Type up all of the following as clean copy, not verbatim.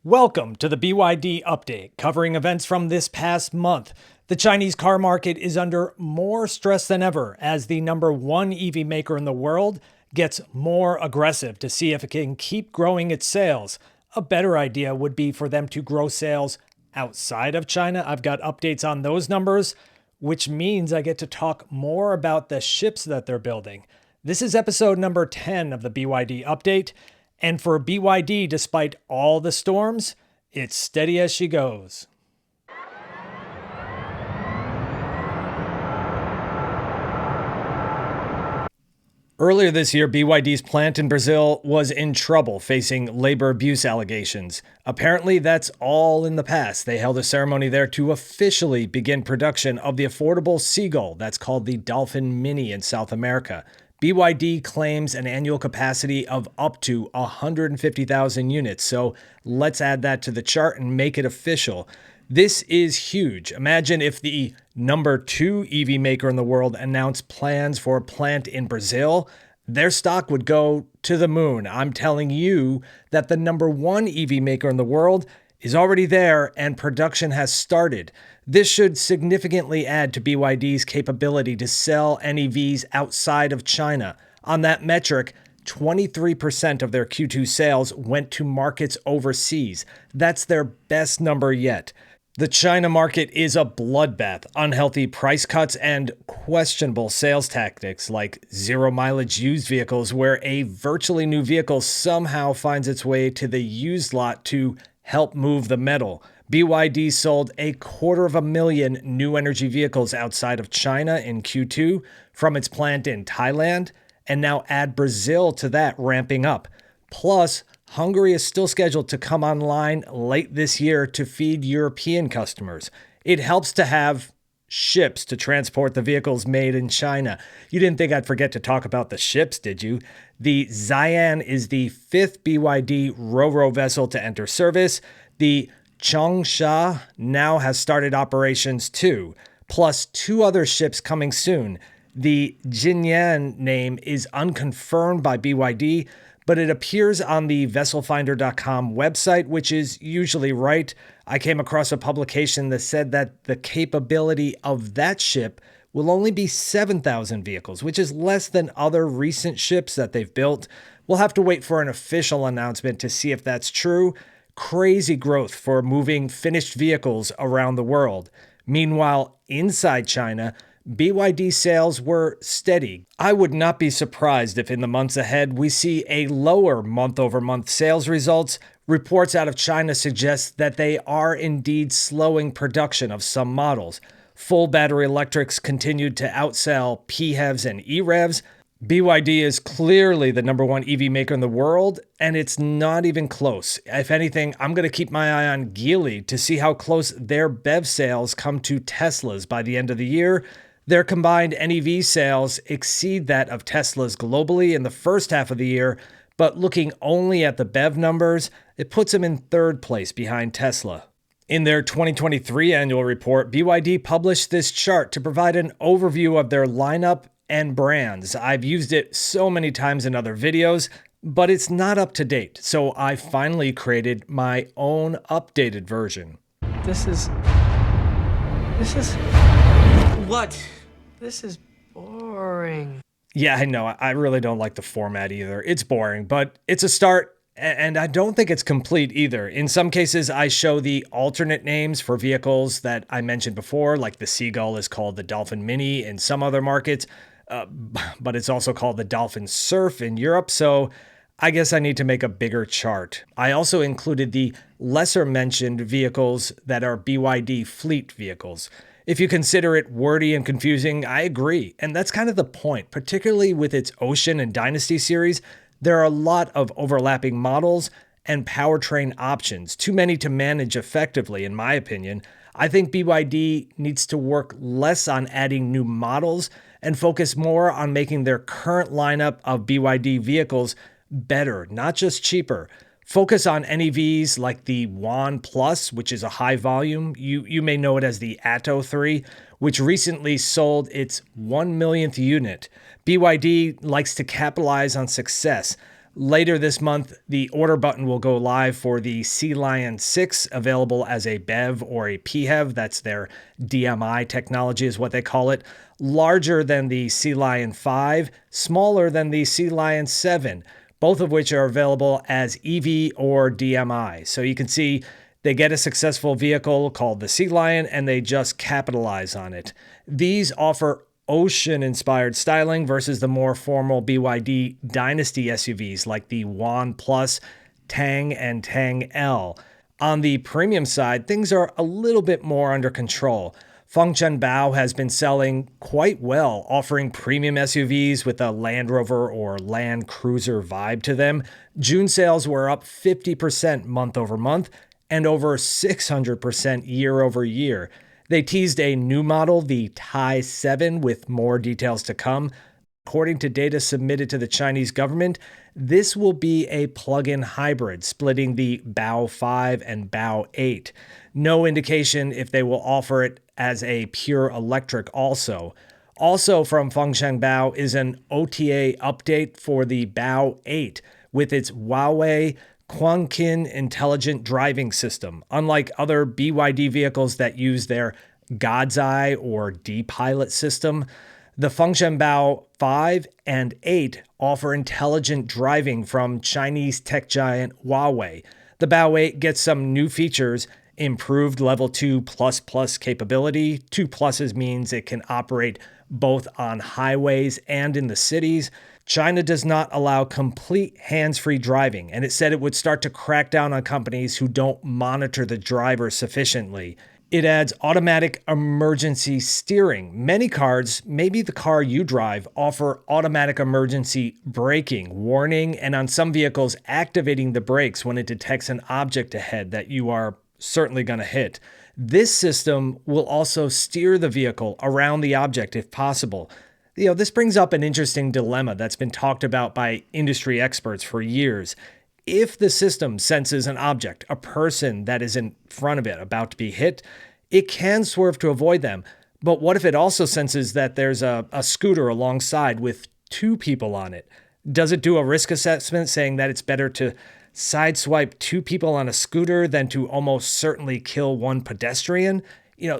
Welcome to the BYD update, covering events from this past month. The Chinese car market is under more stress than ever as the number one EV maker in the world gets more aggressive to see if it can keep growing its sales. A better idea would be for them to grow sales outside of China. I've got updates on those numbers, which means I get to talk more about the ships that they're building. This is episode number 10 of the BYD update. And for BYD, despite all the storms, it's steady as she goes. Earlier this year, BYD's plant in Brazil was in trouble, facing labor abuse allegations. Apparently, that's all in the past. They held a ceremony there to officially begin production of the affordable seagull that's called the Dolphin Mini in South America. BYD claims an annual capacity of up to 150,000 units, so let's add that to the chart and make it official. This is huge. Imagine if the number two EV maker in the world announced plans for a plant in Brazil. Their stock would go to the moon. I'm telling you that the number one EV maker in the world is already there and production has started. This should significantly add to BYD's capability to sell NEVs outside of China. On that metric, 23% of their Q2 sales went to markets overseas. That's their best number yet. The China market is a bloodbath. Unhealthy price cuts and questionable sales tactics like zero-mileage used vehicles, where a virtually new vehicle somehow finds its way to the used lot to help move the metal. BYD sold 250,000 new energy vehicles outside of China in Q2 from its plant in Thailand, and now add Brazil to that, ramping up. Plus, Hungary is still scheduled to come online late this year to feed European customers. It helps to have ships to transport the vehicles made in China. You didn't think I'd forget to talk about the ships, did you? The Xi'an is the fifth BYD Ro-Ro vessel to enter service. The Changsha now has started operations too, plus two other ships coming soon. The Jinyan name is unconfirmed by BYD, but it appears on the vesselfinder.com website, which is usually right. I came across a publication that said that the capability of that ship will only be 7,000 vehicles, which is less than other recent ships that they've built. We'll have to wait for an official announcement to see if that's true. Crazy growth for moving finished vehicles around the world. Meanwhile, inside China, BYD sales were steady. I would not be surprised if in the months ahead we see a lower month-over-month sales results. Reports out of China suggest that they are indeed slowing production of some models. Full battery electrics continued to outsell PHEVs and EREVs. BYD is clearly the number one EV maker in the world, and it's not even close. If anything, I'm going to keep my eye on Geely to see how close their BEV sales come to Tesla's by the end of the year. Their combined NEV sales exceed that of Tesla's globally in the first half of the year, but looking only at the BEV numbers, it puts them in third place behind Tesla. In their 2023 annual report, BYD published this chart to provide an overview of their lineup and brands. I've used it so many times in other videos, but it's not up to date, so I finally created my own updated version. This is... What? This is boring. Yeah, I know. I really don't like the format either. It's boring, but it's a start, and I don't think it's complete either. In some cases, I show the alternate names for vehicles that I mentioned before, like the Seagull is called the Dolphin Mini in some other markets, but it's also called the Dolphin Surf in Europe, so I guess I need to make a bigger chart. I also included the lesser mentioned vehicles that are BYD fleet vehicles. If you consider it wordy and confusing, I agree. And that's kind of the point, particularly with its Ocean and Dynasty series. There are a lot of overlapping models and powertrain options, too many to manage effectively, in my opinion. I think BYD needs to work less on adding new models and focus more on making their current lineup of BYD vehicles better, not just cheaper. Focus on NEVs like the Wan Plus, which is a high volume. You may know it as the Atto 3, which recently sold its 1 millionth unit. BYD likes to capitalize on success. Later this month, the order button will go live for the Sea Lion 6, available as a BEV or a PHEV. That's their DMI technology is what they call it. Larger than the Sea Lion 5, smaller than the Sea Lion 7, both of which are available as EV or DMI. So you can see they get a successful vehicle called the Sea Lion and they just capitalize on it. These offer ocean-inspired styling versus the more formal BYD Dynasty SUVs like the Wan Plus, Tang, and Tang L. On the premium side, things are a little bit more under control. Fang Cheng Bao has been selling quite well, offering premium SUVs with a Land Rover or Land Cruiser vibe to them. June sales were up 50% month over month and over 600% year over year. They teased a new model, the Tai 7, with more details to come. According to data submitted to the Chinese government, this will be a plug-in hybrid, splitting the Bao 5 and Bao 8. No indication if they will offer it as a pure electric also. Also from Fang Cheng Bao is an OTA update for the Bao 8 with its Huawei Quanqin intelligent driving system. Unlike other BYD vehicles that use their God's Eye or D-Pilot system, the Fang Cheng Bao 5 and 8 offer intelligent driving from Chinese tech giant Huawei. The Bao 8 gets some new features, improved level 2++ capability. 2+ means it can operate both on highways and in the cities. China does not allow complete hands-free driving, and it said it would start to crack down on companies who don't monitor the driver sufficiently. It adds automatic emergency steering. Many cars, maybe the car you drive, offer automatic emergency braking, warning, and on some vehicles, activating the brakes when it detects an object ahead that you are certainly going to hit. This system will also steer the vehicle around the object if possible. This brings up an interesting dilemma that's been talked about by industry experts for years. If the system senses an object, a person that is in front of it about to be hit, it can swerve to avoid them. But what if it also senses that there's a scooter alongside with two people on it? Does it do a risk assessment saying that it's better to sideswipe two people on a scooter than to almost certainly kill one pedestrian?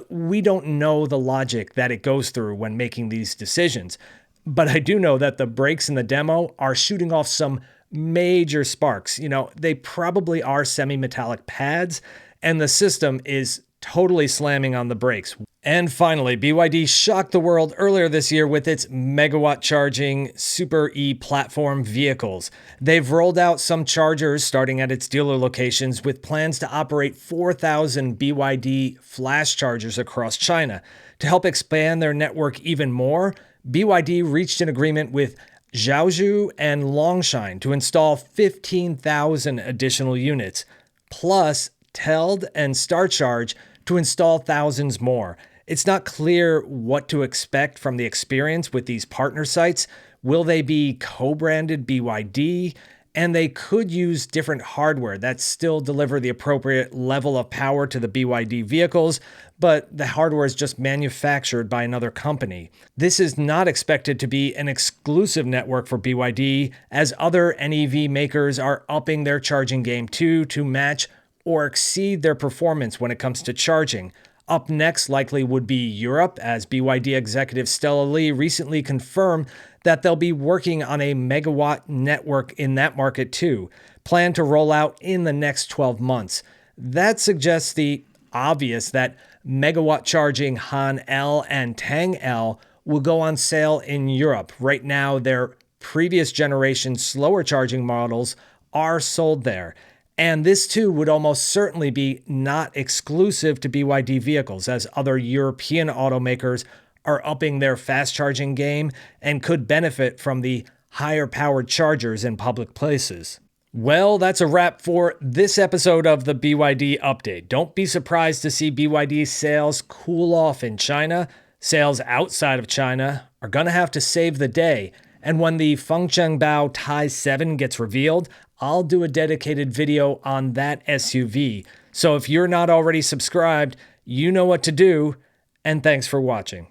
We don't know the logic that it goes through when making these decisions. But I do know that the brakes in the demo are shooting off some major sparks. They probably are semi-metallic pads, and the system is totally slamming on the brakes. And finally, BYD shocked the world earlier this year with its megawatt charging Super E platform vehicles. They've rolled out some chargers starting at its dealer locations with plans to operate 4,000 BYD flash chargers across China. To help expand their network even more, BYD reached an agreement with Zhaozhou and Longshine to install 15,000 additional units, plus Teld and StarCharge to install thousands more. It's not clear what to expect from the experience with these partner sites. Will they be co-branded BYD? And they could use different hardware that still deliver the appropriate level of power to the BYD vehicles, but the hardware is just manufactured by another company. This is not expected to be an exclusive network for BYD, as other NEV makers are upping their charging game too to match or exceed their performance when it comes to charging. Up next likely would be Europe, as BYD executive Stella Lee recently confirmed that they'll be working on a megawatt network in that market too, planned to roll out in the next 12 months. That suggests the obvious that megawatt charging Han L and Tang L will go on sale in Europe. Right now, their previous generation slower charging models are sold there. And this too would almost certainly be not exclusive to BYD vehicles, as other European automakers are upping their fast charging game and could benefit from the higher powered chargers in public places. Well, that's a wrap for this episode of the BYD Update. Don't be surprised to see BYD sales cool off in China. Sales outside of China are going to have to save the day. And when the Fang Cheng Bao Tai 7 gets revealed, I'll do a dedicated video on that SUV. So if you're not already subscribed, you know what to do, and thanks for watching.